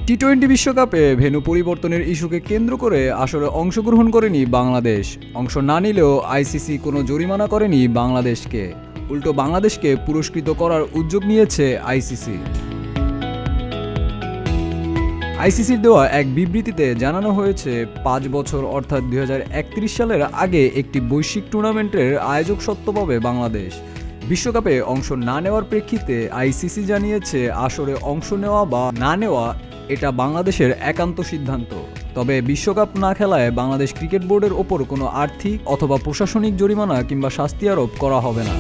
টি-20 বিশ্বকাপে ভেন্যু পরিবর্তনের ইস্যুকে কেন্দ্র করে আসরে অংশগ্রহণ করেনি বাংলাদেশ। অংশ না নিলেও আইসিসি কোনো জরিমানা করেনি বাংলাদেশকে, উল্টো বাংলাদেশকে পুরস্কৃত করার উদ্যোগ নিয়েছে আইসিসি। আইসিসির দেওয়া এক বিবৃতিতে জানানো হয়েছে, 5 বছর অর্থাৎ 2031 সালের আগে একটি বৈশ্বিক টুর্নামেন্টের আয়োজক সত্ত্ব পাবে বাংলাদেশ। বিশ্বকাপে অংশ না নেওয়ার প্রেক্ষিতে আইসিসি জানিয়েছে, আসরে অংশ নেওয়া বা না নেওয়া এটা বাংলাদেশের একান্ত সিদ্ধান্ত। তবে বিশ্বকাপ না খেলায় বাংলাদেশ ক্রিকেট বোর্ডের ওপর কোনো আর্থিক অথবা প্রশাসনিক জরিমানা কিংবা শাস্তি আরোপ করা হবে না।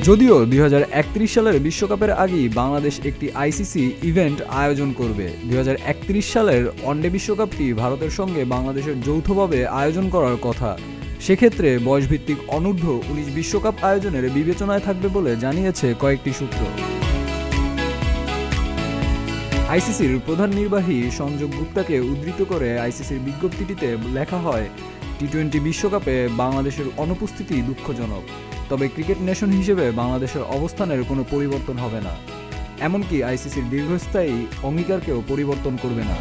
যদিও 2031 সালের বিশ্বকাপের আগেই বাংলাদেশ একটি আইসিসি ইভেন্ট আয়োজন করবে। 2031 সালের ওয়ানডে বিশ্বকাপটি ভারতের সঙ্গে বাংলাদেশের যৌথভাবে আয়োজন করার কথা। সেক্ষেত্রে বয়সভিত্তিক অনূর্ধ্ব-19 বিশ্বকাপ আয়োজনের বিবেচনায় থাকবে বলে জানিয়েছে কয়েকটি সূত্র। আইসিসির প্রধান নির্বাহী সঞ্জয় গুপ্তাকে উদ্ধৃত করে আইসিসির বিজ্ঞপ্তিটিতে লেখা হয়, টি-20 বিশ্বকাপে বাংলাদেশের অনুপস্থিতি দুঃখজনক, তবে ক্রিকেট নেশন হিসেবে বাংলাদেশের অবস্থানের কোনো পরিবর্তন হবে না। এমনকি আইসিসির দীর্ঘস্থায়ী অঙ্গীকারকেও পরিবর্তন করবে না।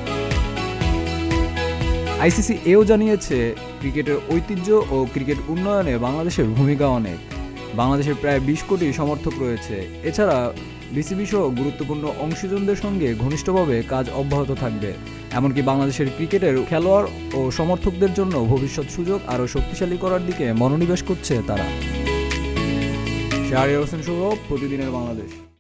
আইসিসি এও জানিয়েছে, ক্রিকেটের ঐতিহ্য ও ক্রিকেট উন্নয়নে বাংলাদেশের ভূমিকা অনেক। বাংলাদেশের প্রায় 20 কোটি সমর্থক রয়েছে। এছাড়া বিসিবি সহ গুরুত্বপূর্ণ অংশীজনদের সঙ্গে ঘনিষ্ঠভাবে কাজ অব্যাহত থাকবে। এমনকি বাংলাদেশের ক্রিকেটের খেলোয়াড় ও সমর্থকদের জন্য ভবিষ্যৎ সুযোগ আরও শক্তিশালী করার দিকে মনোনিবেশ করছে তারা। শাহরিয়ার হোসেন সৌরভ, প্রতিদিনের বাংলাদেশ।